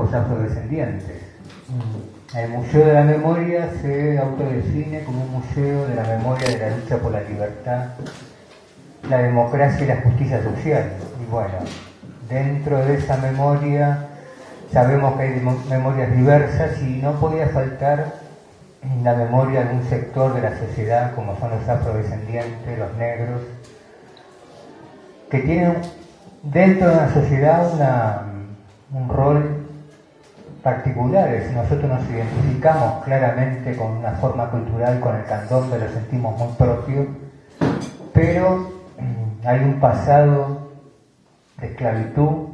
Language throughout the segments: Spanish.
los afrodescendientes. El Museo de la Memoria se autodefine como un museo de la memoria de la lucha por la libertad, la democracia y la justicia social. Y bueno, dentro de esa memoria sabemos que hay memorias diversas y no podía faltar en la memoria de un sector de la sociedad como son los afrodescendientes, los negros, que tienen dentro de la sociedad un rol particular. Si nosotros nos identificamos claramente con una forma cultural, con el candombe, lo sentimos muy propio, pero hay un pasado de esclavitud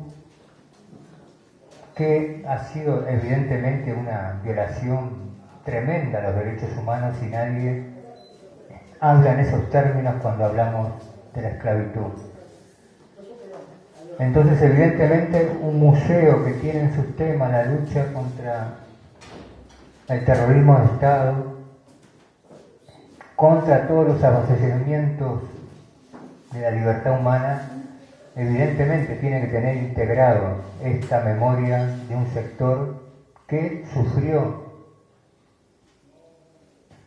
que ha sido evidentemente una violación tremenda a los derechos humanos y nadie habla en esos términos cuando hablamos de la esclavitud. Entonces, evidentemente, un museo que tiene en sus temas la lucha contra el terrorismo de Estado, contra todos los abastecimientos de la libertad humana, evidentemente tiene que tener integrado esta memoria de un sector que sufrió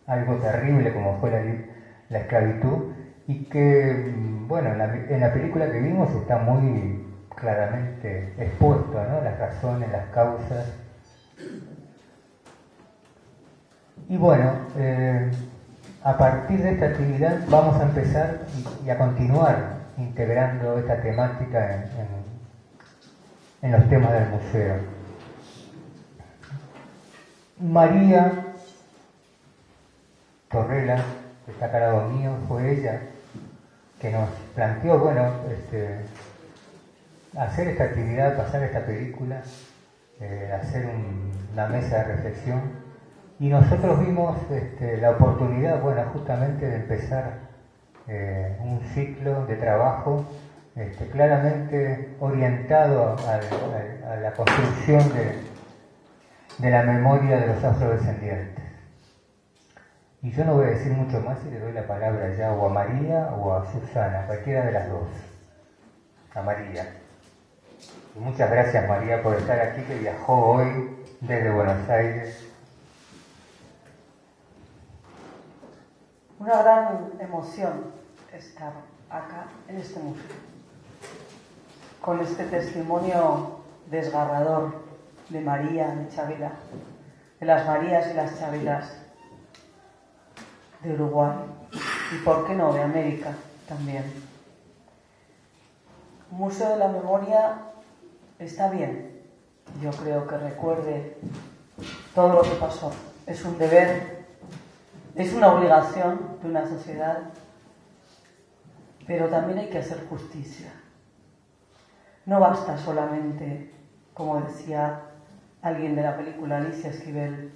algo terrible como fue la esclavitud y que, bueno, en la película que vimos está muy claramente expuesto, ¿no? Las razones, las causas. Y bueno, a partir de esta actividad vamos a empezar y a continuar integrando esta temática en los temas del museo. María Torrela, que está acá al lado mío, fue ella que nos planteó, bueno, hacer esta actividad, pasar esta película, hacer una mesa de reflexión, y nosotros vimos la oportunidad, bueno, justamente de empezar un ciclo de trabajo claramente orientado a la construcción de la memoria de los afrodescendientes. Y yo no voy a decir mucho más y le doy la palabra ya o a María o a Susana, cualquiera de las dos. A María. Y muchas gracias, María, por estar aquí, que viajó hoy desde Buenos Aires. Una gran emoción estar acá en este museo, con este testimonio desgarrador de María, de Chavela, de las Marías y las Chavelas de Uruguay y, por qué no, de América también. Un museo de la memoria está bien, yo creo que recuerde todo lo que pasó. Es un deber, es una obligación de una sociedad, pero también hay que hacer justicia. No basta solamente, como decía alguien de la película, Alicia Esquivel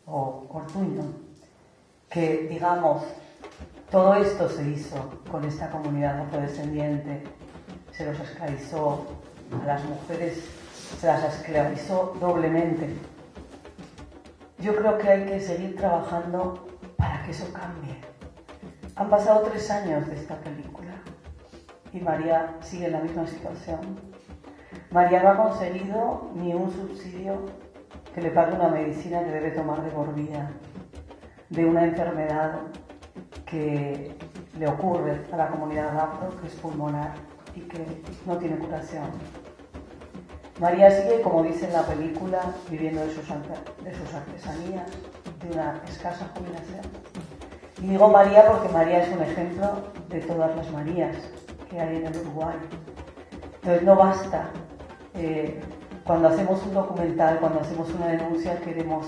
o Ortuño, que digamos, todo esto se hizo con esta comunidad afrodescendiente, se los esclavizó, a las mujeres se las esclavizó doblemente. Yo creo que hay que seguir trabajando para que eso cambie. Han pasado 3 años de esta película y María sigue en la misma situación. María no ha conseguido ni un subsidio que le pague una medicina que debe tomar de por vida, de una enfermedad que le ocurre a la comunidad afro, que es pulmonar y que no tiene curación. María sigue, como dice en la película, viviendo de sus artesanías, de una escasa jubilación. Y digo María porque María es un ejemplo de todas las Marías que hay en el Uruguay. Entonces no basta. Cuando hacemos un documental, cuando hacemos una denuncia, queremos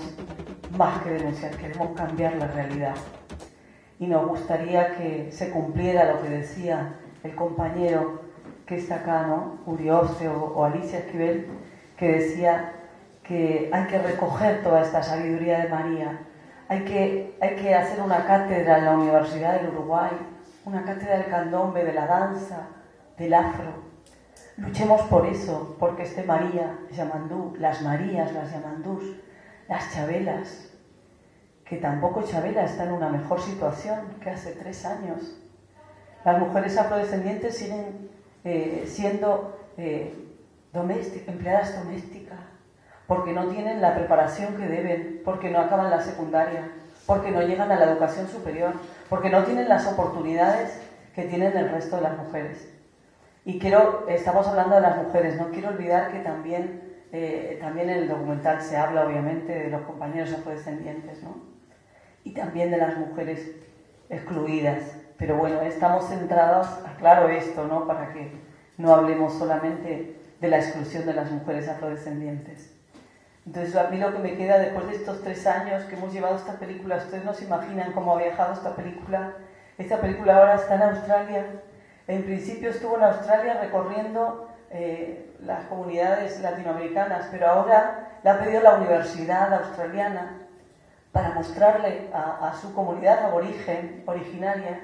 más que denunciar, queremos cambiar la realidad. Y nos gustaría que se cumpliera lo que decía el compañero que está acá, ¿no? Urioste o Alicia Esquivel, que decía que hay que recoger toda esta sabiduría de María. Hay que hacer una cátedra en la Universidad del Uruguay, una cátedra del candombe, de la danza, del afro. Luchemos por eso, porque esté María Yamandú, las Marías, las Yamandús, las Chavelas, que tampoco Chavela está en una mejor situación que hace 3 años. Las mujeres afrodescendientes siguen siendo empleadas domésticas, porque no tienen la preparación que deben, porque no acaban la secundaria, porque no llegan a la educación superior, porque no tienen las oportunidades que tienen el resto de las mujeres. Y estamos hablando de las mujeres, no quiero olvidar que también en el documental se habla obviamente de los compañeros afrodescendientes, ¿no? Y también de las mujeres excluidas. Pero bueno, estamos centrados, aclaro esto, ¿no? Para que no hablemos solamente de la exclusión de las mujeres afrodescendientes. Entonces, a mí lo que me queda después de estos 3 años que hemos llevado esta película, ustedes no se imaginan cómo ha viajado esta película. Esta película ahora está en Australia. En principio estuvo en Australia recorriendo las comunidades latinoamericanas, pero ahora le ha pedido la universidad australiana para mostrarle a su comunidad originaria,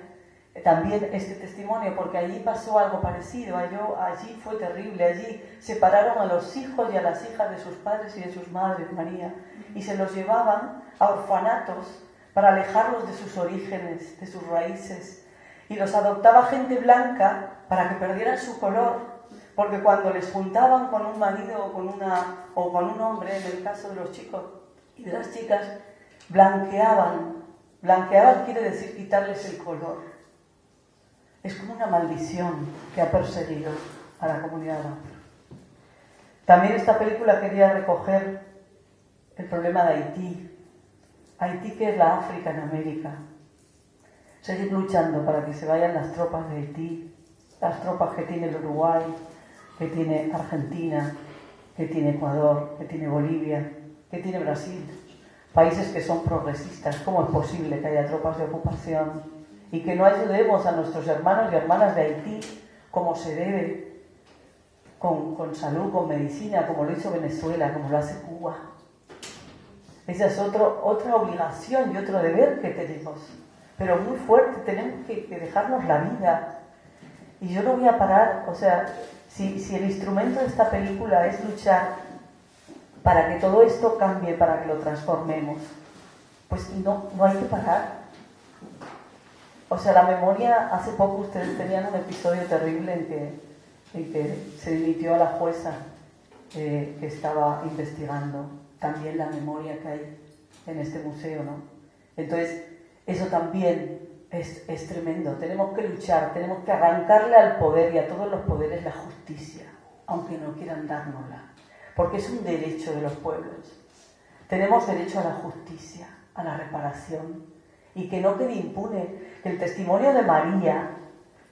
también este testimonio, porque allí pasó algo parecido, allí fue terrible, allí separaron a los hijos y a las hijas de sus padres y de sus madres, María, y se los llevaban a orfanatos para alejarlos de sus orígenes, de sus raíces, y los adoptaba gente blanca para que perdieran su color, porque cuando les juntaban con un marido o con un hombre, en el caso de los chicos y de las chicas, blanqueaban quiere decir quitarles el color. Es como una maldición que ha perseguido a la comunidad afro. También esta película quería recoger el problema de Haití. Haití, que es la África en América. Seguir luchando para que se vayan las tropas de Haití, las tropas que tiene el Uruguay, que tiene Argentina, que tiene Ecuador, que tiene Bolivia, que tiene Brasil. Países que son progresistas. ¿Cómo es posible que haya tropas de ocupación y que no ayudemos a nuestros hermanos y hermanas de Haití como se debe, con salud, con medicina, como lo hizo Venezuela, como lo hace Cuba? Esa es otra obligación y otro deber que tenemos, pero muy fuerte. Tenemos que dejarnos la vida. Y yo no voy a parar, o sea, si el instrumento de esta película es luchar para que todo esto cambie, para que lo transformemos, pues no hay que parar. O sea, la memoria, hace poco ustedes tenían un episodio terrible en que se dimitió a la jueza que estaba investigando también la memoria que hay en este museo, ¿no? Entonces, eso también es tremendo. Tenemos que luchar, tenemos que arrancarle al poder y a todos los poderes la justicia, aunque no quieran dárnosla, porque es un derecho de los pueblos. Tenemos derecho a la justicia, a la reparación, y que no quede impune. El testimonio de María,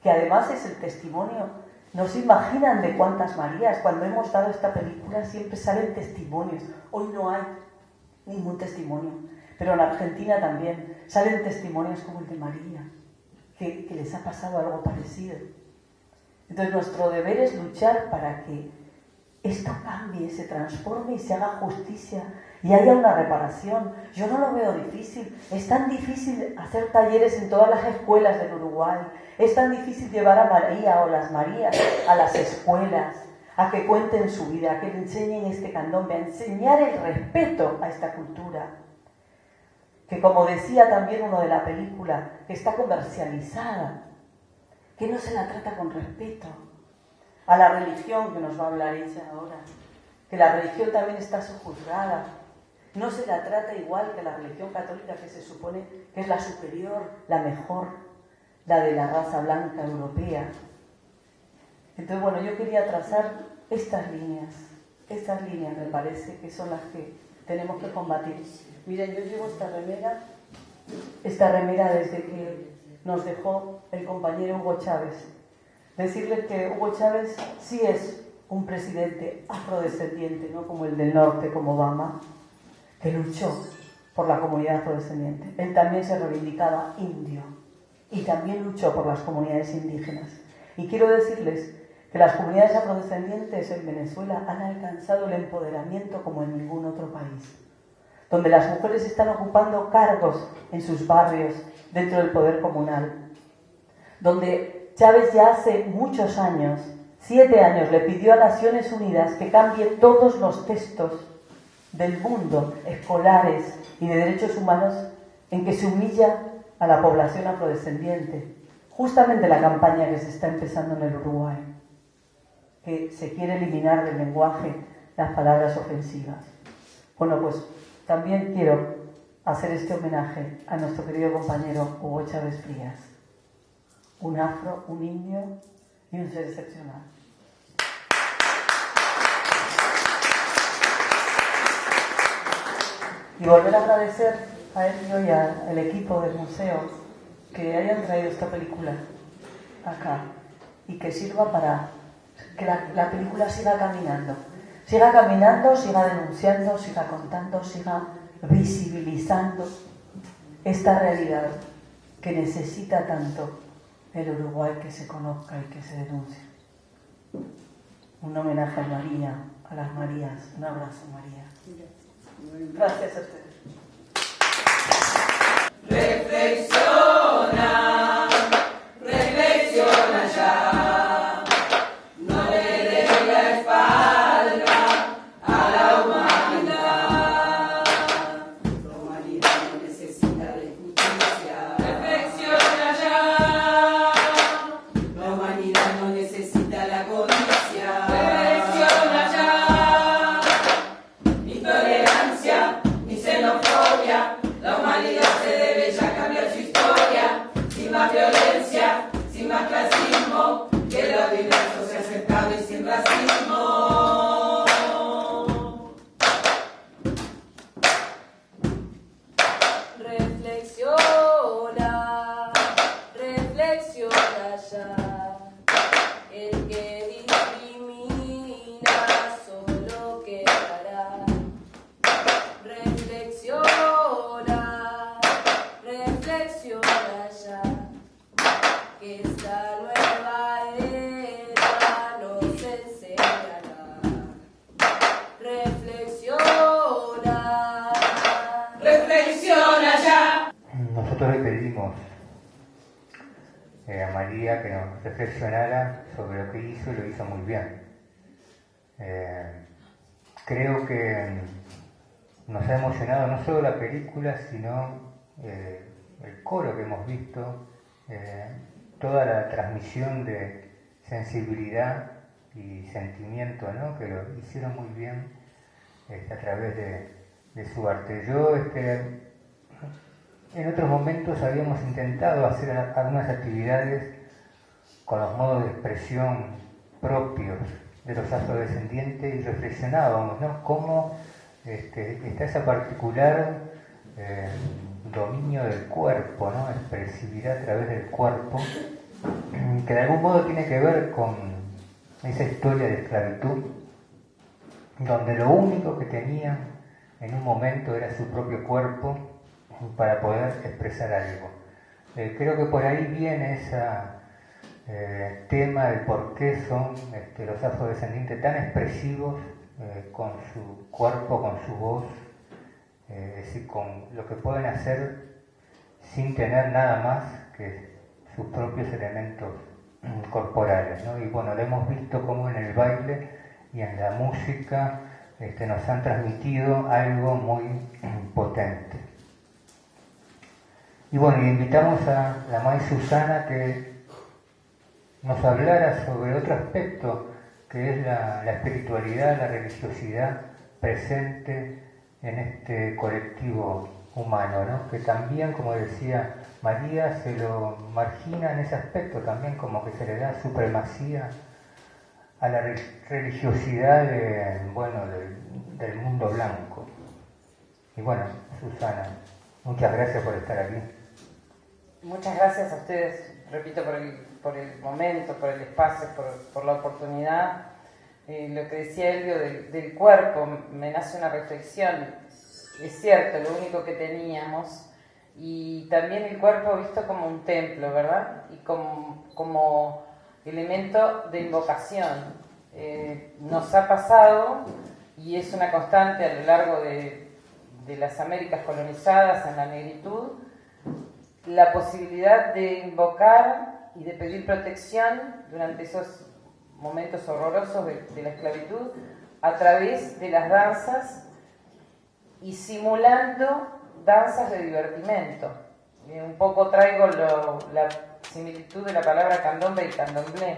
que además es el testimonio, no se imaginan de cuántas Marías. Cuando hemos dado esta película siempre salen testimonios. Hoy no hay ningún testimonio, pero en Argentina también salen testimonios como el de María, que les ha pasado algo parecido. Entonces nuestro deber es luchar para que esto cambie, se transforme y se haga justicia y haya una reparación. Yo no lo veo difícil. Es tan difícil hacer talleres en todas las escuelas del Uruguay. Es tan difícil llevar a María o las Marías a las escuelas, a que cuenten su vida, a que le enseñen este candombe, a enseñar el respeto a esta cultura, que, como decía también uno de la película, que está comercializada, que no se la trata con respeto. A la religión, que nos va a hablar ella ahora, que la religión también está sojuzgada. No se la trata igual que la religión católica, que se supone que es la superior, la mejor, la de la raza blanca europea. Entonces, bueno, yo quería trazar estas líneas me parece que son las que tenemos que combatir. Miren, yo llevo esta remera desde que nos dejó el compañero Hugo Chávez. Decirles que Hugo Chávez sí es un presidente afrodescendiente, no como el del norte, como Obama, que luchó por la comunidad afrodescendiente. Él también se reivindicaba indio y también luchó por las comunidades indígenas. Y quiero decirles que las comunidades afrodescendientes en Venezuela han alcanzado el empoderamiento como en ningún otro país, donde las mujeres están ocupando cargos en sus barrios dentro del poder comunal, donde Chávez ya hace muchos años, 7 años, le pidió a Naciones Unidas que cambie todos los textos del mundo, escolares y de derechos humanos, en que se humilla a la población afrodescendiente. Justamente la campaña que se está empezando en el Uruguay, que se quiere eliminar del lenguaje las palabras ofensivas. Bueno, pues también quiero hacer este homenaje a nuestro querido compañero Hugo Chávez Frías. Un afro, un indio y un ser excepcional. Y volver a agradecer a Elio y al equipo del museo que hayan traído esta película acá y que sirva para que la película siga caminando, siga denunciando, siga contando, siga visibilizando esta realidad que necesita tanto el Uruguay, que se conozca y que se denuncie. Un homenaje a María, a las Marías. Un abrazo, María. Gracias a ustedes. Reflexiona, reflexiona ya. No le des la espalda a la humanidad. La humanidad no necesita de justicia. Reflexiona ya. La humanidad no necesita la codicia. Reflexiona ya. Ni tolerancia, ni xenofobia. La humanidad se debe ya cambiar su historia. Sin más violencia, sin más clasismo. Que lo diverso sea aceptado y sin racismo. Reflexiona, reflexiona ya. El que discrimina solo quedará. Reflexiona, reflexiona ya. Que esta nueva era nos enseñará. Reflexiona, reflexiona ya. Nosotros le pedimos a María que nos reflexionara sobre lo que hizo y lo hizo muy bien. Creo que nos ha emocionado no solo la película, sino el coro que hemos visto, toda la transmisión de sensibilidad y sentimiento, ¿no? Que lo hicieron muy bien a través de su arte. Yo en otros momentos habíamos intentado hacer algunas actividades con los modos de expresión propios de los afrodescendientes y reflexionábamos, ¿no? Cómo está esa particular dominio del cuerpo, ¿no? Expresividad a través del cuerpo, que de algún modo tiene que ver con esa historia de esclavitud, donde lo único que tenían en un momento era su propio cuerpo para poder expresar algo. Creo que por ahí viene ese tema del por qué son los afrodescendientes tan expresivos con su cuerpo, con su voz, es decir, con lo que pueden hacer sin tener nada más que sus propios elementos corporales, ¿no? Y bueno, lo hemos visto como en el baile y en la música nos han transmitido algo muy potente. Y bueno, invitamos a la maestra Susana que nos hablara sobre otro aspecto que es la espiritualidad, la religiosidad presente en este colectivo humano, ¿no? Que también, como decía María, se lo margina en ese aspecto también, como que se le da supremacía a la religiosidad del mundo blanco. Y bueno, Susana, muchas gracias por estar aquí. Muchas gracias a ustedes, repito, por el momento, por el espacio, por la oportunidad. Lo que decía Elvio del cuerpo, me nace una reflexión. Es cierto, lo único que teníamos, y también el cuerpo visto como un templo, ¿verdad? Y como elemento de invocación. Nos ha pasado, y es una constante a lo largo de las Américas colonizadas en la negritud, la posibilidad de invocar y de pedir protección durante esos momentos horrorosos de la esclavitud a través de las danzas y simulando danzas de divertimento. Un poco traigo la similitud de la palabra candombe y candomblé.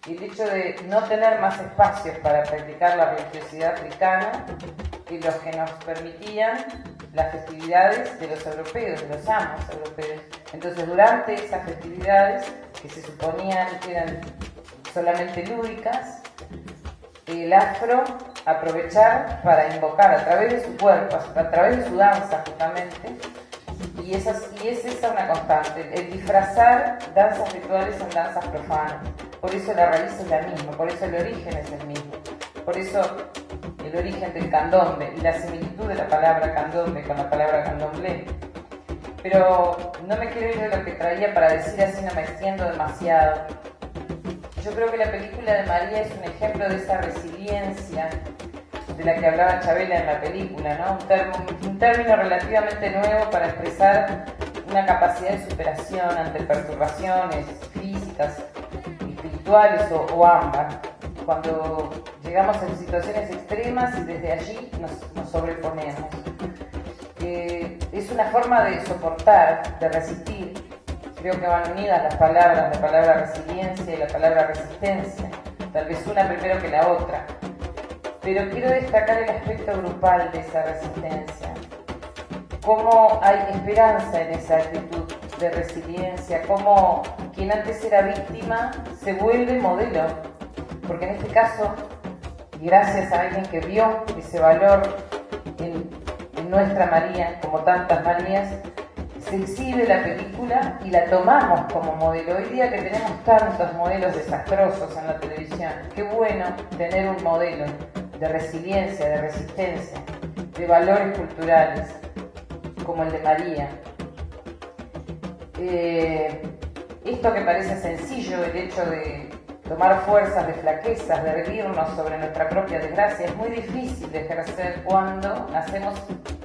El hecho de no tener más espacios para practicar la religiosidad africana, los que nos permitían las festividades de los europeos, de los amos europeos. Entonces, durante esas festividades, que se suponían que eran solamente lúdicas, el afro aprovechar para invocar a través de su cuerpo, a través de su danza justamente, y es esa una constante, el disfrazar danzas rituales en danzas profanas. Por eso la raíz es la misma, por eso el origen es el mismo, por eso el origen del candombe y la similitud de la palabra candombe con la palabra candomblé. Pero no me quiero ir de lo que traía para decir, así no me extiendo demasiado. Yo creo que la película de María es un ejemplo de esa resiliencia de la que hablaba Chabela en la película, ¿no? Un término relativamente nuevo para expresar una capacidad de superación ante perturbaciones físicas, espirituales o ambas, cuando llegamos a situaciones extremas y desde allí nos sobreponemos. Es una forma de soportar, de resistir. Creo que van unidas las palabras, la palabra resiliencia y la palabra resistencia, tal vez una primero que la otra. Pero quiero destacar el aspecto grupal de esa resistencia, cómo hay esperanza en esa actitud de resiliencia, cómo quien antes era víctima se vuelve modelo, porque en este caso, gracias a alguien que vio ese valor en nuestra María, como tantas Marías, se exhibe la película y la tomamos como modelo. Hoy día que tenemos tantos modelos desastrosos en la televisión, qué bueno tener un modelo de resiliencia, de resistencia, de valores culturales, como el de María. Esto que parece sencillo, el hecho de tomar fuerzas de flaquezas, de erguirnos sobre nuestra propia desgracia, es muy difícil de ejercer cuando nacemos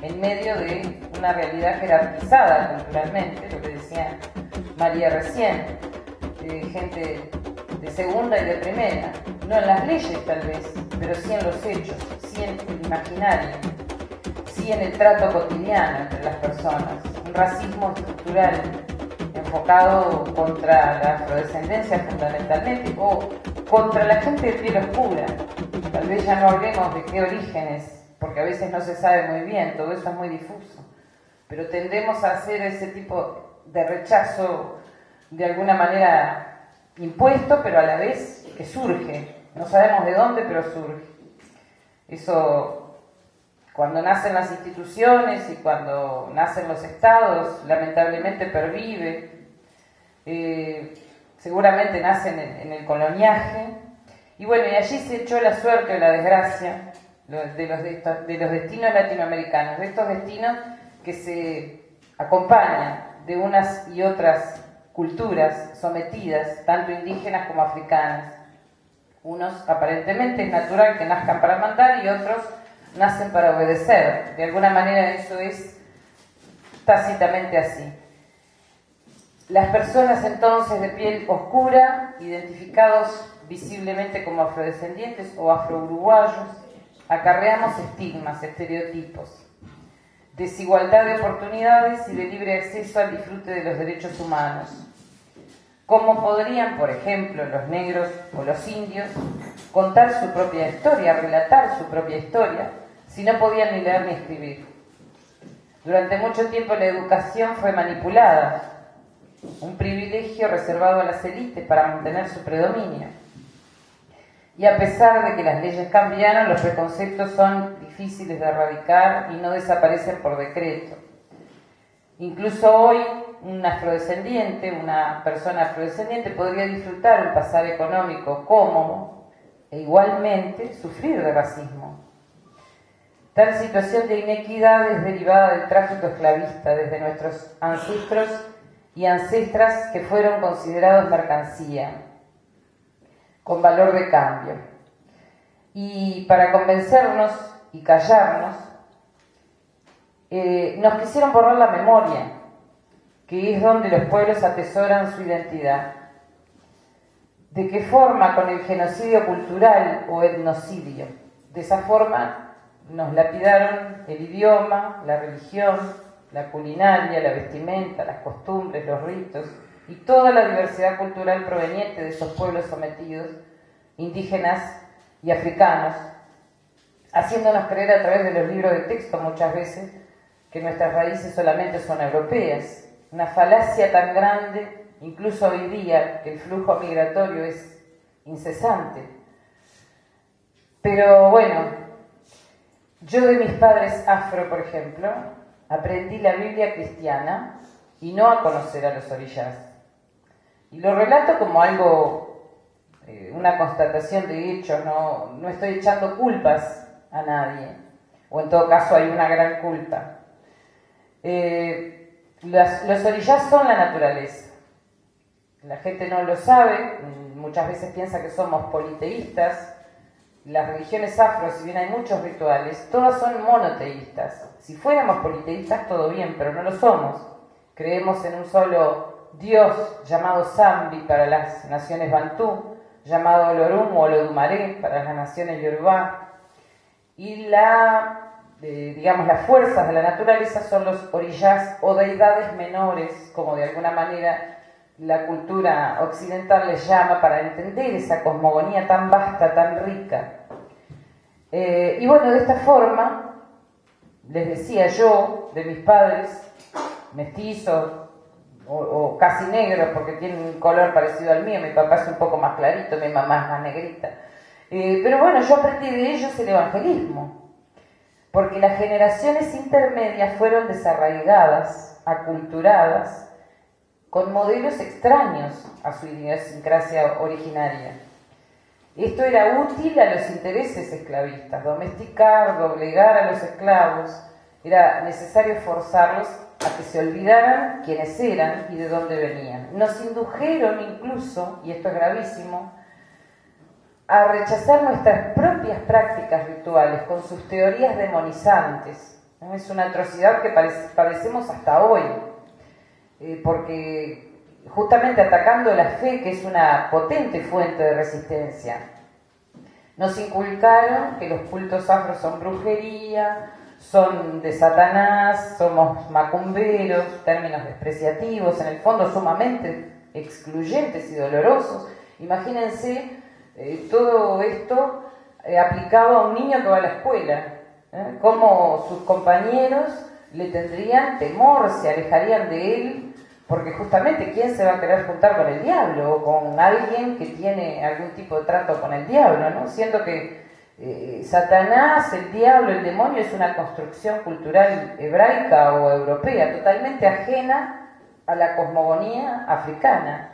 en medio de una realidad jerarquizada culturalmente, lo que decía María recién, gente de segunda y de primera, no en las leyes tal vez, pero sí en los hechos, sí en el imaginario, sí en el trato cotidiano entre las personas, un racismo estructural enfocado contra la afrodescendencia fundamentalmente o contra la gente de piel oscura. Tal vez ya no hablemos de qué orígenes, porque a veces no se sabe muy bien, todo eso es muy difuso, pero tendemos a hacer ese tipo de rechazo de alguna manera impuesto, pero a la vez que surge, no sabemos de dónde, pero surge. Eso, cuando nacen las instituciones y cuando nacen los estados, lamentablemente pervive, seguramente nacen en el coloniaje, y bueno, y allí se echó la suerte o la desgracia de los destinos latinoamericanos, de estos destinos que se acompañan de unas y otras culturas sometidas, tanto indígenas como africanas. Unos aparentemente es natural que nazcan para mandar y otros nacen para obedecer. De alguna manera eso es tácitamente así. Las personas entonces de piel oscura, identificados visiblemente como afrodescendientes o afro-uruguayos, acarreamos estigmas, estereotipos, desigualdad de oportunidades y de libre acceso al disfrute de los derechos humanos. ¿Cómo podrían, por ejemplo, los negros o los indios contar su propia historia, relatar su propia historia, si no podían ni leer ni escribir? Durante mucho tiempo la educación fue manipulada, un privilegio reservado a las élites para mantener su predominio. Y a pesar de que las leyes cambiaron, los preconceptos son difíciles de erradicar y no desaparecen por decreto. Incluso hoy, un afrodescendiente, una persona afrodescendiente podría disfrutar un pasar económico cómodo e igualmente sufrir de racismo. Tal situación de inequidad es derivada del tráfico esclavista desde nuestros ancestros y ancestras que fueron considerados mercancía, con valor de cambio. Y para convencernos y callarnos, nos quisieron borrar la memoria, que es donde los pueblos atesoran su identidad. ¿De qué forma? Con el genocidio cultural o etnocidio. De esa forma nos lapidaron el idioma, la religión, la culinaria, la vestimenta, las costumbres, los ritos y toda la diversidad cultural proveniente de esos pueblos sometidos, indígenas y africanos, haciéndonos creer a través de los libros de texto muchas veces que nuestras raíces solamente son europeas. Una falacia tan grande, incluso hoy día, que el flujo migratorio es incesante. Pero bueno, yo de mis padres afro, por ejemplo, aprendí la Biblia cristiana y no a conocer a los orillás. Y lo relato como algo, una constatación de hechos, no estoy echando culpas a nadie, o en todo caso hay una gran culpa. Los orillás son la naturaleza. La gente no lo sabe, muchas veces piensa que somos politeístas. Las religiones afro, si bien hay muchos rituales, todas son monoteístas. Si fuéramos politeístas todo bien, pero no lo somos. Creemos en un solo Dios llamado Zambi para las naciones Bantú, llamado Olorum o Olodumare para las naciones Yorubá. Y digamos, las fuerzas de la naturaleza son los orillás o deidades menores, como de alguna manera la cultura occidental les llama, para entender esa cosmogonía tan vasta, tan rica. Y bueno, de esta forma, les decía yo, de mis padres, mestizos o casi negros, porque tienen un color parecido al mío, mi papá es un poco más clarito, mi mamá es más negrita. Pero bueno, yo aprendí de ellos el evangelismo, porque las generaciones intermedias fueron desarraigadas, aculturadas, con modelos extraños a su idiosincrasia originaria. Esto era útil a los intereses esclavistas, domesticar, doblegar a los esclavos. Era necesario forzarlos a que se olvidaran quiénes eran y de dónde venían. Nos indujeron incluso, y esto es gravísimo, a rechazar nuestras propias prácticas rituales con sus teorías demonizantes. Es una atrocidad que padecemos hasta hoy, porque justamente atacando la fe, que es una potente fuente de resistencia, nos inculcaron que los cultos afro son brujería, son de Satanás, somos macumberos, términos despreciativos, en el fondo sumamente excluyentes y dolorosos. Imagínense todo esto aplicado a un niño que va a la escuela, cómo sus compañeros le tendrían temor, se alejarían de él, porque justamente ¿quién se va a querer juntar con el diablo o con alguien que tiene algún tipo de trato con el diablo, ¿no? Siendo que Satanás, el diablo, el demonio es una construcción cultural hebraica o europea, totalmente ajena a la cosmogonía africana.